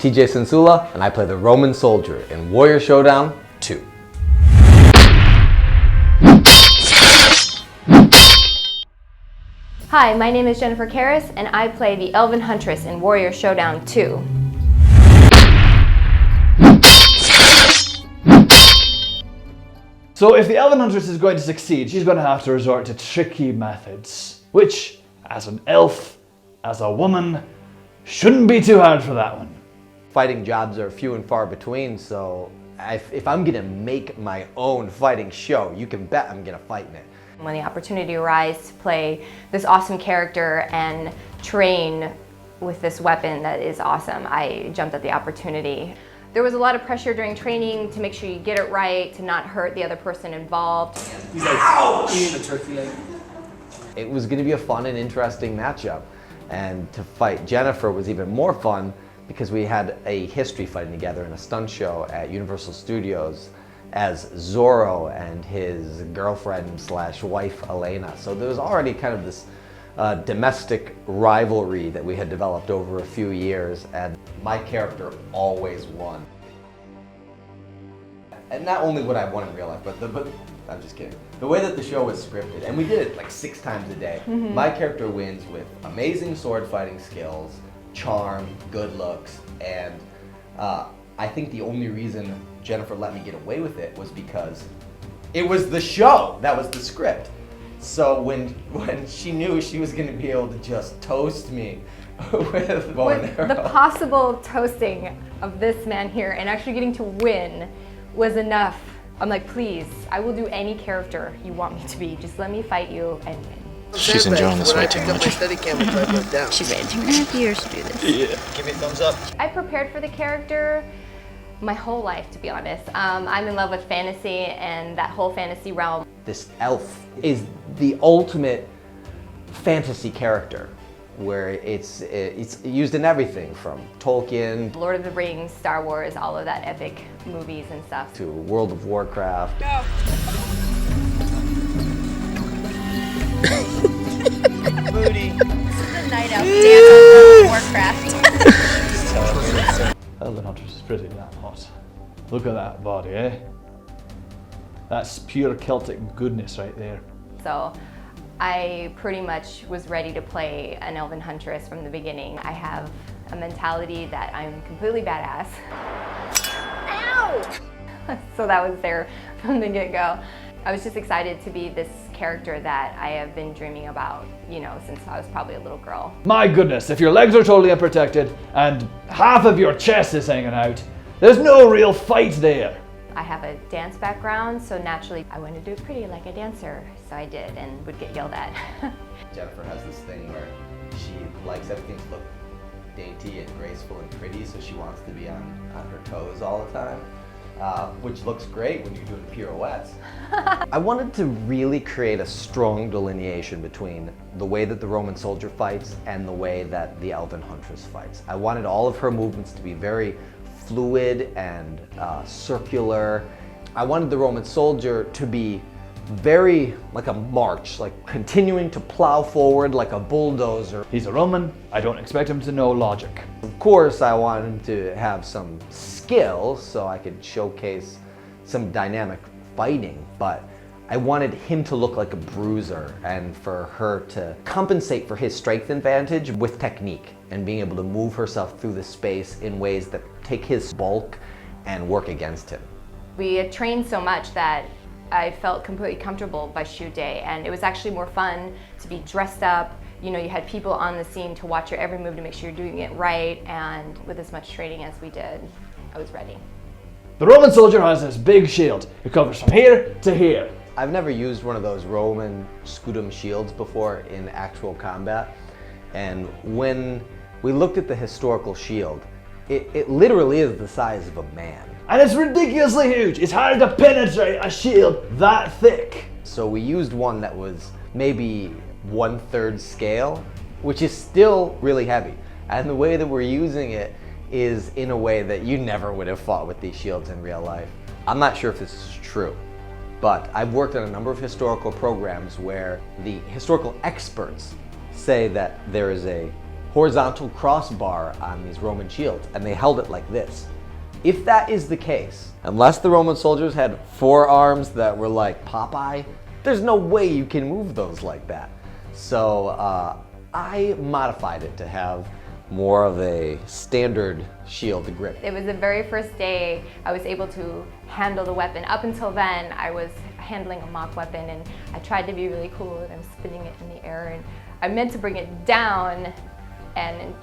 TJ Sensula, and I play the Roman soldier in Warrior Showdown 2. Hi, my name is Jennifer Karras, and I play the Elven Huntress in Warrior Showdown 2. So if the Elven Huntress is going to succeed, she's going to have to resort to tricky methods, which, as an elf, as a woman, shouldn't be too hard for that one. Fighting jobs are few and far between, so if I'm gonna make my own fighting show, you can bet I'm gonna fight in it. When the opportunity arose to play this awesome character and train with this weapon that is awesome, I jumped at the opportunity. There was a lot of pressure during training to make sure you get it right, to not hurt the other person involved. He's like eating a turkey leg. It was gonna be a fun and interesting matchup. And to fight Jennifer was even more fun because we had a history fighting together in a stunt show at Universal Studios as Zorro and his girlfriend slash wife Elena. So there was already kind of this domestic rivalry that we had developed over a few years, and my character always won. And not only would I won in real life, but I'm just kidding. The way that the show was scripted, and we did it like 6 times a day, my character wins with amazing sword fighting skills, charm, good looks, and I think the only reason Jennifer let me get away with it was because it was the show, that was the script. So when she knew she was going to be able to just toast me with bow and arrow. The possible toasting of this man here and actually getting to win was enough. I'm like, please, I will do any character you want me to be. Just let me fight you and win. She's enjoying this way too When I picked up my steady camera, I went down. She's waited 2.5 years to do this. Yeah. Give me a thumbs up. I prepared for the character my whole life, to be honest. I'm in love with fantasy and that whole fantasy realm. This elf is the ultimate fantasy character, where it's used in everything from Tolkien, Lord of the Rings, Star Wars, all of that epic movies and stuff. to World of Warcraft. Go. Booty. This is the night out dance on World of Warcraft. Elven Huntress is pretty damn hot. Look at that body, eh? That's pure Celtic goodness right there. So I pretty much was ready to play an Elven Huntress from the beginning. I have a mentality that I'm completely badass. Ow! So that was there from the get-go. I was just excited to be this character that I have been dreaming about, you know, since I was probably a little girl. My goodness, if your legs are totally unprotected and half of your chest is hanging out, there's no real fight there. I have a dance background, so naturally I wanted to do it pretty like a dancer, so I did and would get yelled at. Jennifer has this thing where she likes everything to look dainty and graceful and pretty, so she wants to be on her toes all the time, which looks great when you're doing pirouettes. I wanted to really create a strong delineation between the way that the Roman soldier fights and the way that the Elven Huntress fights. I wanted all of her movements to be very fluid and circular. I wanted the Roman soldier to be very like a march, like continuing to plow forward like a bulldozer. He's a Roman, I don't expect him to know logic. Of course, I wanted him to have some skill so I could showcase some dynamic fighting, but I wanted him to look like a bruiser and for her to compensate for his strength advantage with technique and being able to move herself through the space in ways that take his bulk and work against him. We had trained so much that I felt completely comfortable by shoot day, and it was actually more fun to be dressed up. You know, you had people on the scene to watch your every move to make sure you're doing it right, and with as much training as we did, I was ready. The Roman soldier has this big shield. It covers from here to here. I've never used one of those Roman scutum shields before in actual combat, and when we looked at the historical shield, it literally is the size of a man. And it's ridiculously huge. It's hard to penetrate a shield that thick. So we used one that was maybe 1/3 scale, which is still really heavy. And the way that we're using it is in a way that you never would have fought with these shields in real life. I'm not sure if this is true, but I've worked on a number of historical programs where the historical experts say that there is a horizontal crossbar on these Roman shields, and they held it like this. If that is the case, unless the Roman soldiers had forearms that were like Popeye, there's no way you can move those like that. So I modified it to have more of a standard shield grip. It was the very first day I was able to handle the weapon. Up until then, I was handling a mock weapon, and I tried to be really cool, and I'm spinning it in the air, and I meant to bring it down, and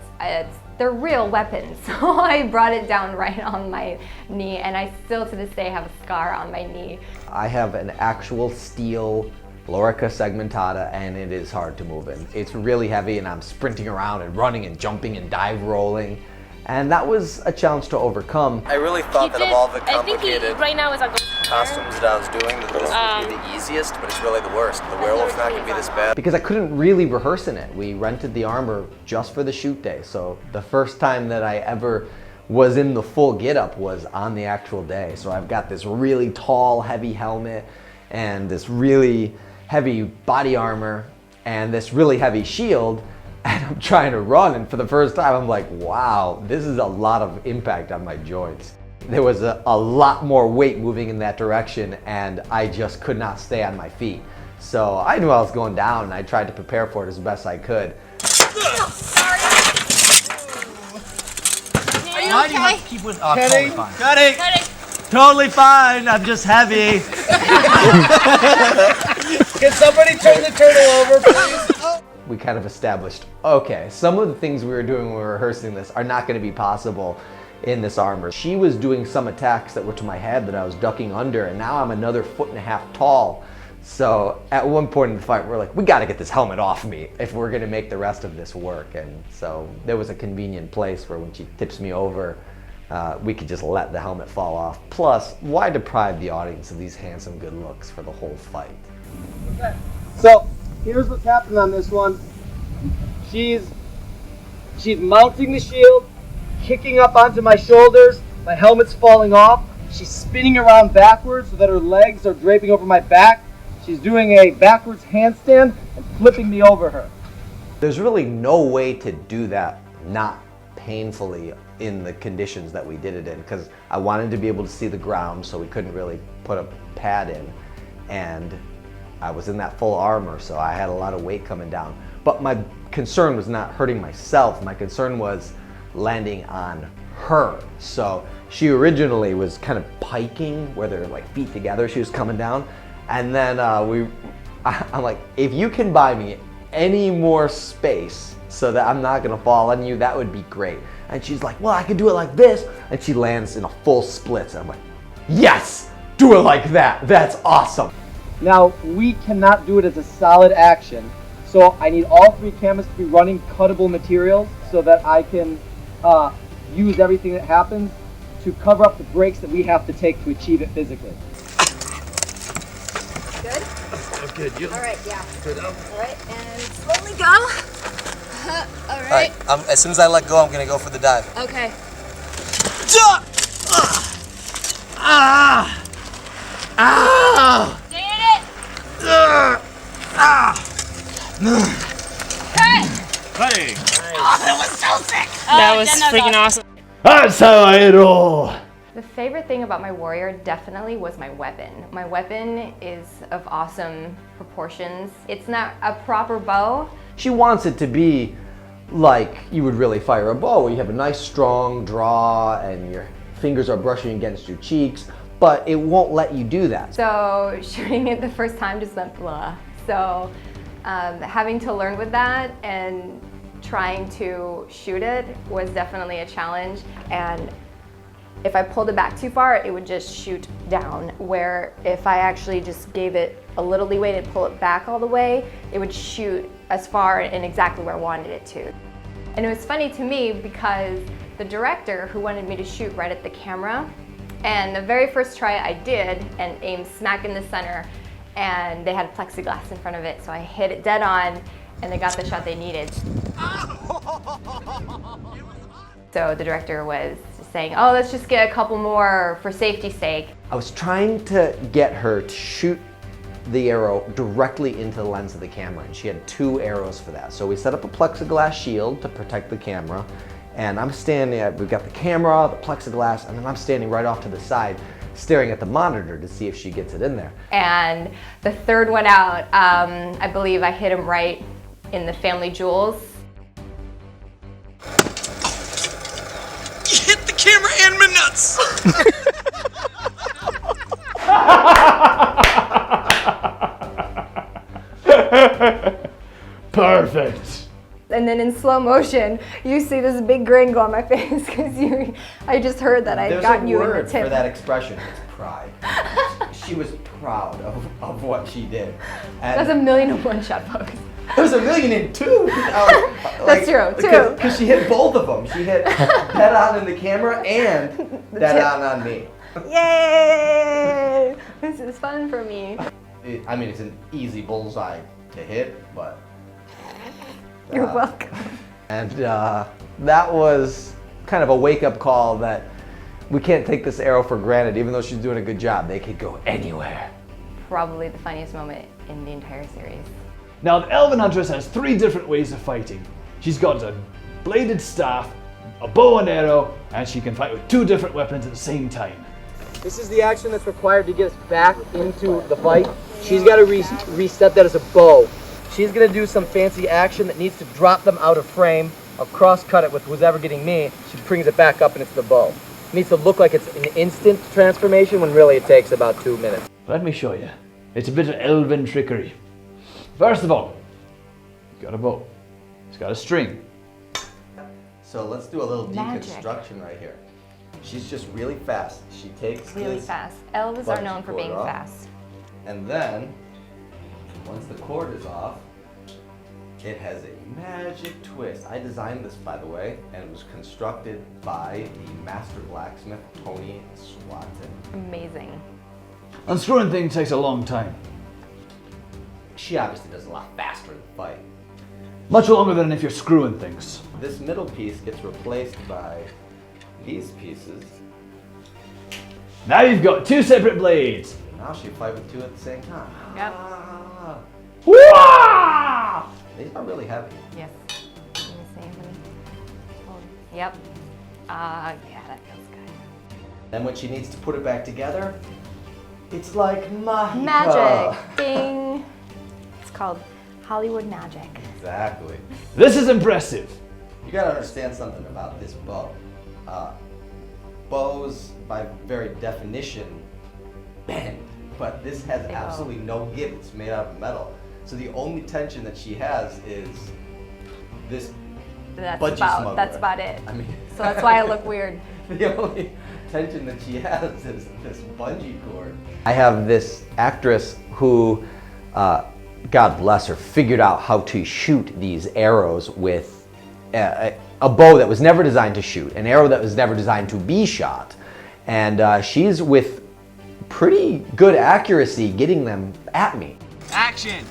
they're real weapons, so I brought it down right on my knee, and I still to this day have a scar on my knee. I have an actual steel Lorica segmentata, and it is hard to move in. It's really heavy, and I'm sprinting around and running and jumping and dive rolling, and that was a challenge to overcome. I really thought that of all the complicated right now is on costumes that I was doing, that this would be the easiest, but it's really the worst. The werewolf's not going to be this bad. Because I couldn't really rehearse in it. We rented the armor just for the shoot day, so the first time that I ever was in the full get-up was on the actual day. So I've got this really tall, heavy helmet, and this really heavy body armor, and this really heavy shield, and I'm trying to run, and for the first time I'm like, wow, this is a lot of impact on my joints. There was a lot more weight moving in that direction, and I just could not stay on my feet. So I knew I was going down, and I tried to prepare for it as best I could. Why do you have to Keep with totally fine. Cutting! Totally fine, I'm just heavy. Can somebody turn the turtle over, please? We kind of established, okay, some of the things we were doing when we were rehearsing this are not going to be possible in this armor. She was doing some attacks that were to my head that I was ducking under, and now I'm another 1.5 feet tall. So at one point in the fight, we're like, we got to get this helmet off me if we're going to make the rest of this work. And so there was a convenient place where when she tips me over, we could just let the helmet fall off. Plus, why deprive the audience of these handsome good looks for the whole fight? Okay, so here's what's happening on this one. She's mounting the shield, kicking up onto my shoulders, my helmet's falling off. She's spinning around backwards so that her legs are draping over my back. She's doing a backwards handstand and flipping me over her. There's really no way to do that not painfully in the conditions that we did it in, because I wanted to be able to see the ground, so we couldn't really put a pad in, and I was in that full armor, so I had a lot of weight coming down. But my concern was not hurting myself. My concern was landing on her. So she originally was kind of piking where they're like feet together. She was coming down, and then I'm like, if you can buy me any more space so that I'm not gonna fall on you, that would be great. And she's like, well, I could do it like this, and she lands in a full split. And I'm like, yes, do it like that. That's awesome. Now, we cannot do it as a solid action, so I need all three cameras to be running cuttable materials so that I can use everything that happens to cover up the breaks that we have to take to achieve it physically. Good? I'm good. You? All right, yeah. Good. All right, and slowly go. All right. As soon as I let go, I'm going to go for the dive. Okay. Stay in it. That was freaking awesome. That's how I roll. The favorite thing about my warrior definitely was my weapon. My weapon is of awesome proportions. It's not a proper bow. She wants it to be like you would really fire a bow, where you have a nice strong draw and your fingers are brushing against your cheeks, but it won't let you do that. So shooting it the first time just went blah. So having to learn with that and trying to shoot it was definitely a challenge. And if I pulled it back too far, it would just shoot down, where if I actually just gave it a little leeway to pull it back all the way, it would shoot as far and exactly where I wanted it to. And it was funny to me because the director, who wanted me to shoot right at the camera, and the very first try I did and aimed smack in the center, and they had plexiglass in front of it, so I hit it dead on and they got the shot they needed. So the director was saying, oh, let's just get a couple more for safety's sake. I was trying to get her to shoot the arrow directly into the lens of the camera, and she had 2 arrows for that. So we set up a plexiglass shield to protect the camera, and I'm standing, we've got the camera, the plexiglass, and then I'm standing right off to the side staring at the monitor to see if she gets it in there. And the 3rd one out, I believe I hit him right in the family jewels. You hit the camera and my nuts! Perfect. And then in slow motion, you see this big grin go on my face because I just heard that I'd gotten you in the There's a word tip. for that expression. It's pride. She was proud of what she did. And That's a 1,000,001 shot pose. there's 1,000,002. That's true, too. Because she hit both of them. She hit dead on in the camera and dead on me. Yay! This is fun for me. I mean, it's an easy bullseye to hit, but... You're welcome. And that was kind of a wake-up call that we can't take this arrow for granted. Even though she's doing a good job, they could go anywhere. Probably the funniest moment in the entire series. Now, the Elven Huntress has 3 different ways of fighting. She's got a bladed staff, a bow and arrow, and she can fight with 2 different weapons at the same time. This is the action that's required to get us back into the fight. She's got to reset that as a bow. She's going to do some fancy action that needs to drop them out of frame. I'll cross-cut it with who's ever getting me. She brings it back up and it's the bow. It needs to look like it's an instant transformation when really it takes about 2 minutes. Let me show you. It's a bit of elven trickery. First of all, you've got a bow. It's got a string. So let's do a little Magic. deconstruction right here. She's just really fast. She takes Really this fast. Elves are bungee known for cord being off, fast. And then, once the cord is off, it has a magic twist. I designed this, by the way, and it was constructed by the master blacksmith, Tony Swatton. Amazing. Unscrewing things takes a long time. She obviously does a lot faster in the fight. Much longer than if you're screwing things. This middle piece gets replaced by these pieces. Now you've got 2 separate blades. Now she fight with 2 at the same time. Yep. Ah, Wah! these are really heavy. Yes. Let me see. Hold. Yep. Yeah, that feels good. Then when she needs to put it back together, it's like magic. Magic. Ding. It's called Hollywood magic. Exactly. This is impressive. You gotta understand something about this bow. Bows, by very definition, bend, but this has They absolutely no give. It's made out of metal. So the only tension that she has is this budgie smuggler. That's about it. I mean, So that's why I look weird. the only tension that she has is this bungee cord. I have this actress who, God bless her, figured out how to shoot these arrows with a bow that was never designed to shoot, an arrow that was never designed to be shot. And she's with pretty good accuracy getting them at me. Action!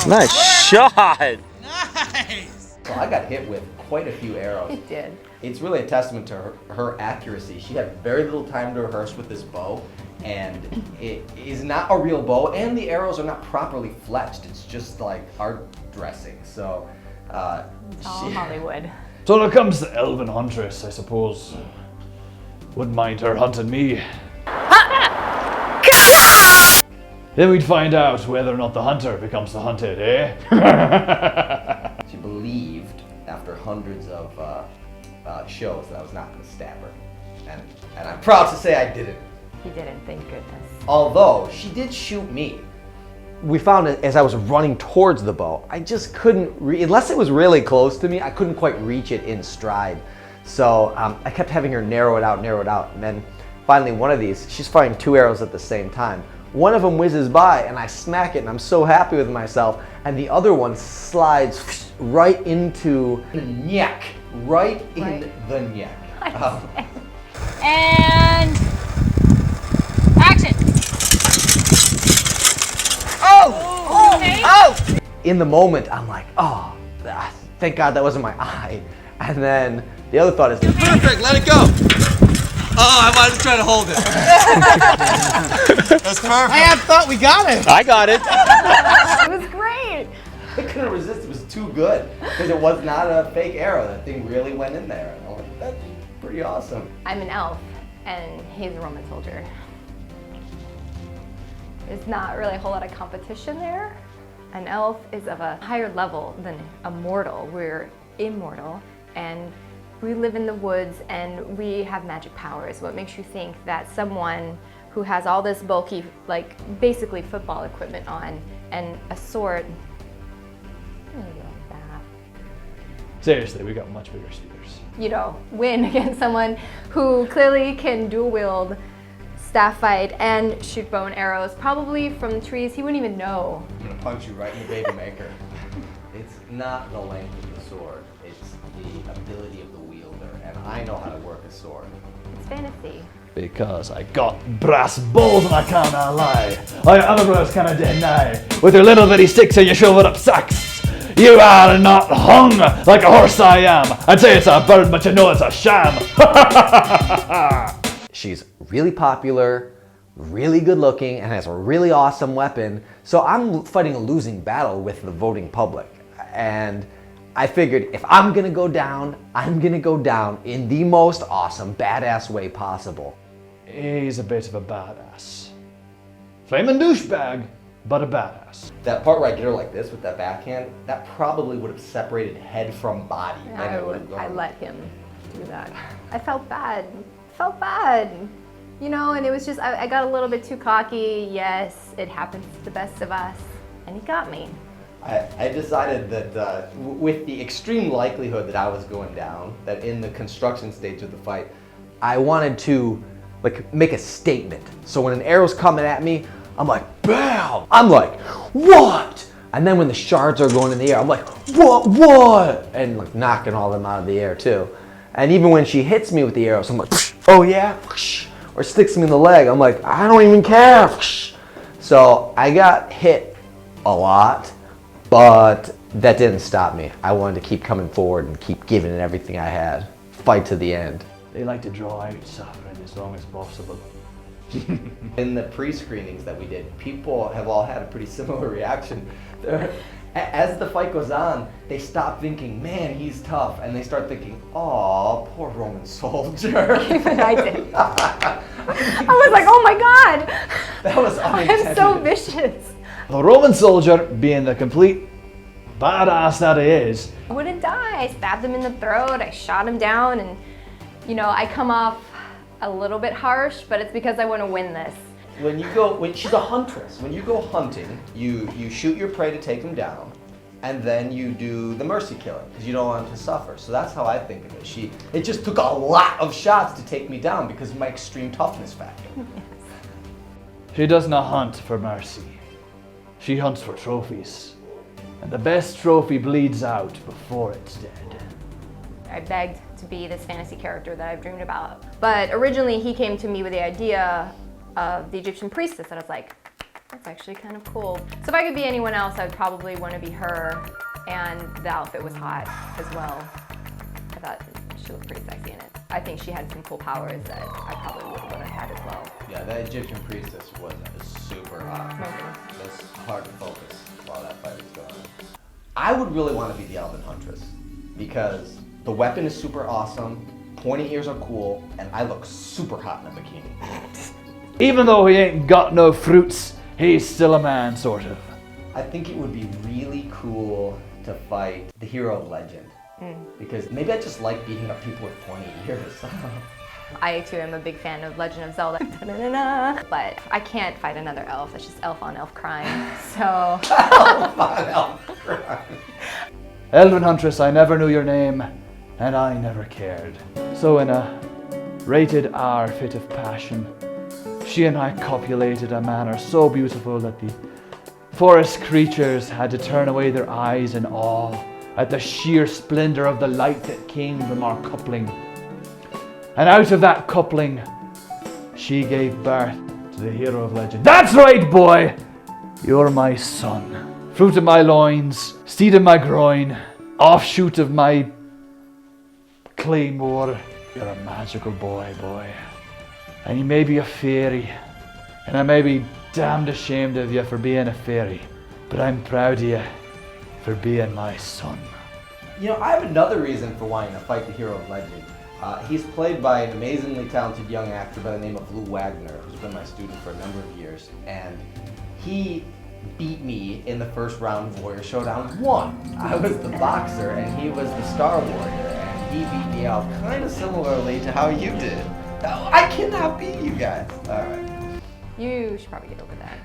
Nice shot! Nice! So I got hit with quite a few arrows. It did. It's really a testament to her accuracy. She had very little time to rehearse with this bow, and it is not a real bow, and the arrows are not properly fletched. It's just like art dressing. So It's all Hollywood. So when it comes to Elven Huntress, I suppose, wouldn't mind her hunting me. Then we'd find out whether or not the hunter becomes the hunted, eh? She believed, after hundreds of shows, that I was not going to stab her. And I'm proud to say I didn't. He didn't, thank goodness. Although, she did shoot me. We found it as I was running towards the bow, I just couldn't, unless it was really close to me, I couldn't quite reach it in stride. So I kept having her narrow it out, and then finally one of these, she's firing 2 arrows at the same time. One of them whizzes by and I smack it and I'm so happy with myself, and the other one slides right into the neck, right in the neck. And action. In the moment, I'm like, oh, thank God that wasn't my eye. And then the other thought is, Perfect, let it go! Oh, I wanted to try to hold it. That's perfect. I thought we got it. I got it. It was great. I couldn't resist. It was too good because it was not a fake arrow. That thing really went in there. And I'm like, that's pretty awesome. I'm an elf, and he's a Roman soldier. There's not really a whole lot of competition there. An elf is of a higher level than a mortal. We're immortal, and we live in the woods, and we have magic powers. What makes you think that someone who has all this bulky, like basically football equipment on, and a sword, like that, Seriously, we got much bigger speakers. you know, win against someone who clearly can dual wield, staff fight, and shoot bow and arrows, probably from trees he wouldn't even know. I'm gonna punch you right in the baby maker. It's not the length of the sword, it's the ability of the wielder, and I know how to work a sword. It's fantasy. Because I got brass balls and I cannot lie. I other brothers cannot deny. With your little bitty sticks and your shriveled up sacks, you are not hung like a horse I am. I'd say it's a bird, but you know it's a sham. She's really popular, really good looking, and has a really awesome weapon, so I'm fighting a losing battle with the voting public. And I figured if I'm gonna go down, I'm gonna go down in the most awesome, badass way possible. He's a bit of a badass. Flaming douchebag, but a badass. That part where I get her like this with that backhand, that probably would have separated head from body. and it would have I gone- let him do that. I felt bad. Felt bad. You know, and it was just, I got a little bit too cocky. Yes, it happens to the best of us. And he got me. I decided that with the extreme likelihood that I was going down, that in the construction stage of the fight, I wanted to like make a statement. So when an arrow's coming at me, I'm like, bam! I'm like, what? And then when the shards are going in the air, I'm like, what? And like knocking all them out of the air too. And even when she hits me with the arrows, I'm like, oh yeah? Or sticks me in the leg, I'm like, I don't even care. So I got hit a lot, but that didn't stop me. I wanted to keep coming forward and keep giving it everything I had. Fight to the end. They like to draw out suffering as long as possible. In the pre-screenings that we did, people have all had a pretty similar reaction. As the fight goes on, they stop thinking, man, he's tough, and they start thinking, aw, poor Roman soldier. Even I did. I was like, oh my God. That was unintended. I'm so vicious. The Roman soldier, being the complete badass that he is, I wouldn't die. I stabbed him in the throat. I shot him down, and you know, I come off a little bit harsh, but it's because I want to win this. When she's a huntress, when you go hunting, you shoot your prey to take them down, and then you do the mercy killing because you don't want them to suffer. So that's how I think of it. It just took a lot of shots to take me down because of my extreme toughness factor. she does not hunt for mercy. She hunts for trophies. And the best trophy bleeds out before it's dead. I begged to be this fantasy character that I've dreamed about. But originally he came to me with the idea of the Egyptian priestess, and I was like, that's actually kind of cool. So if I could be anyone else, I would probably want to be her, and the outfit was hot as well. I thought she looked pretty sexy in it. I think she had some cool powers that I probably would have had as well. Yeah, that Egyptian priestess was super hot. It was hard to focus while that fight was going on. I would really want to be the Elven Huntress because the weapon is super awesome, pointy ears are cool, and I look super hot in a bikini. Even though he ain't got no fruits, he's still a man, sort of. I think it would be really cool to fight the hero of legend. Because maybe I just like beating up people with pointy ears. I too am a big fan of Legend of Zelda. Da-da-da-da. But I can't fight another elf. That's just elf on elf crime. So. Elf on elf crime. Elven Huntress, I never knew your name, and I never cared. So in a rated R fit of passion, she and I copulated a manner so beautiful that the forest creatures had to turn away their eyes in awe at the sheer splendor of the light that came from our coupling. And out of that coupling, she gave birth to the hero of legend. That's right, boy! You're my son. Fruit of my loins, seed of my groin, offshoot of my claymore. You're a magical boy, boy. And you may be a fairy, and I may be damned ashamed of you for being a fairy, but I'm proud of you for being my son. You know, I have another reason for wanting to fight the hero of legend. He's played by an amazingly talented young actor by the name of Lou Wagner, who's been my student for a number of years, and he beat me in the first round of Warrior Showdown 1. I was the boxer and he was the Star Warrior, and he beat me out kind of similarly to how you did. I cannot beat you guys. Alright. You should probably get over that.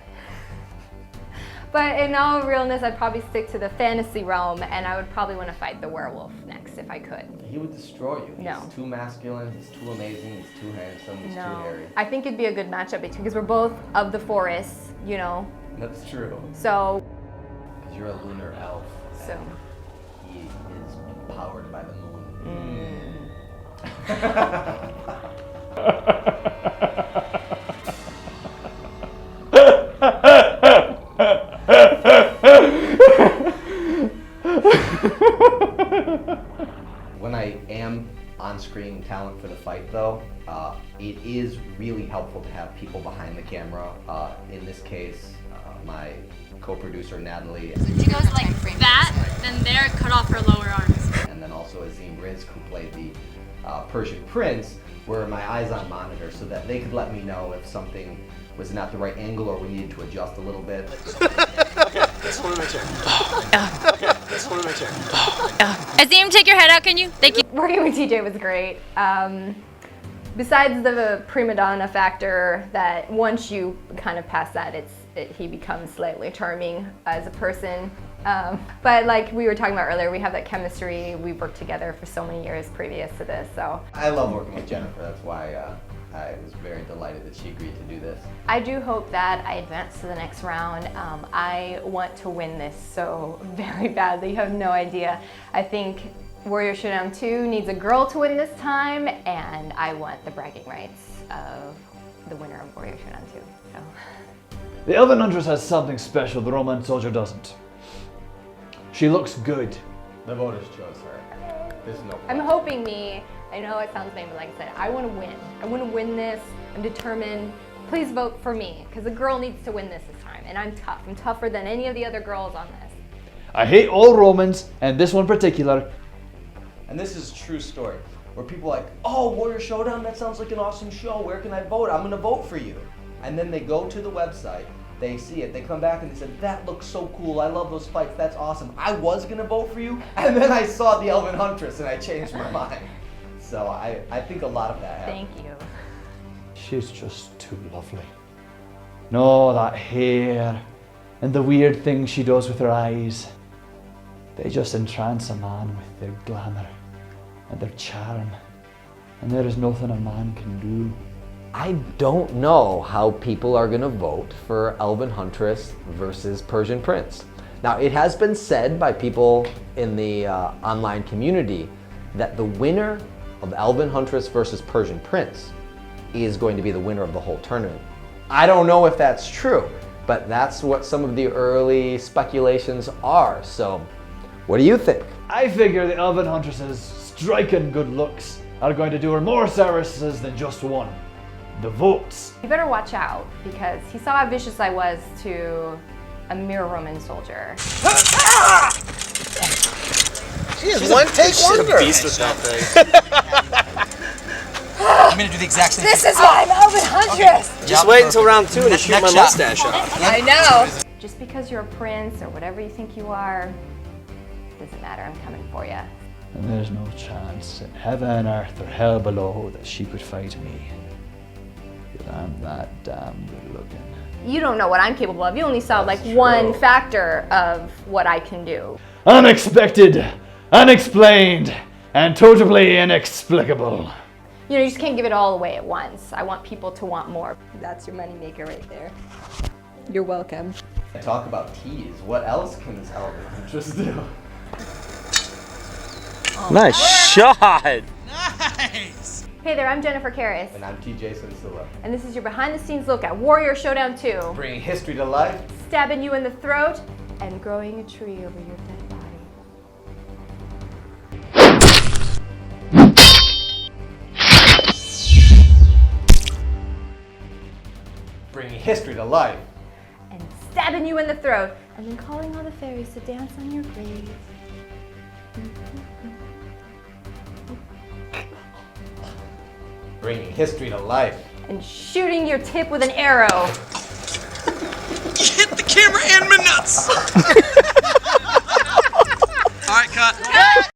But in all realness, I'd probably stick to the fantasy realm, and I would probably want to fight the werewolf next if I could. He would destroy you. No. He's too masculine, he's too amazing, he's too handsome, he's too No. hairy. I think it'd be a good matchup between, because we're both of the forest, you know. That's true. So, Because you're a lunar elf. so. And he is powered by the moon. When I am on-screen talent for the fight though, it is really helpful to have people behind the camera. In this case, my co-producer Natalie, She goes like that, then there, cut off her lower arms. and then also Azim Rizk, who played the Persian prince, were my eyes on monitor so that they could let me know if something was not the right angle or we needed to adjust a little bit. Let's hold my chair. Okay, let's hold my chair. Azim, take your head out, can you? Thank you. Working with TJ was great. Besides the prima donna factor, that once you kind of pass that, he becomes slightly charming as a person. But like we were talking about earlier, we have that chemistry. We've worked together for so many years previous to this, so. I love working with Jennifer. That's why I was very delighted that she agreed to do this. I do hope that I advance to the next round. I want to win this so very badly. You have no idea. I think Warrior Showdown 2 needs a girl to win this time, and I want the bragging rights of the winner of Warrior Showdown 2. So. The Elven Huntress has something special the Roman soldier doesn't. She looks good. The voters chose her. There's no I'm question. hoping me. I know it sounds lame, but like I said, I want to win. I want to win this. I'm determined. Please vote for me, because a girl needs to win this time, and I'm tough. I'm tougher than any of the other girls on this. I hate all Romans, and this one in particular. And this is a true story, where people are like, oh, Warrior Showdown, that sounds like an awesome show. Where can I vote? I'm gonna vote for you. And then they go to the website, they see it, they come back and they said, that looks so cool. I love those fights. That's awesome. I was gonna vote for you, and then I saw the Elven Huntress and I changed my mind. So I think a lot of that happened. Thank you. She's just too lovely. No, that hair and the weird things she does with her eyes. They just entrance a man with their glamour and their charm. And there is nothing a man can do. I don't know how people are going to vote for Elven Huntress versus Persian Prince. Now, it has been said by people in the online community that the winner of Elven Huntress versus Persian Prince is going to be the winner of the whole tournament. I don't know if that's true, but that's what some of the early speculations are. So, what do you think? I figure the Elven Huntress's striking good looks are going to do her more services than just one. The votes. You better watch out, because he saw how vicious I was to a mere Roman soldier. She has one take wonder. She's a beast with that thing. I'm gonna do the exact same This is why I'm Elven Huntress! Okay. Just wait until round 2 and I shoot my mustache off. I know! Just because you're a prince or whatever you think you are, doesn't matter, I'm coming for you. And there's no chance in heaven, earth, or hell below that she could fight me. Because I'm that damn good looking. You don't know what I'm capable of. You only saw like one factor of what I can do. Unexpected, unexplained, and totally inexplicable. You know, you just can't give it all away at once. I want people to want more. That's your moneymaker right there. You're welcome. Talk about tease. What else can this Elven Huntress do? Nice shot! Nice! Hey there, I'm Jennifer Karras. And I'm TJ Sinsula. And this is your behind the scenes look at Warrior Showdown 2. Bringing history to life. Stabbing you in the throat and growing a tree over your dead body. Bringing history to life. And stabbing you in the throat, and then calling all the fairies to dance on your grave. Bringing history to life. And shooting your tip with an arrow. You hit the camera and my nuts. All right, cut.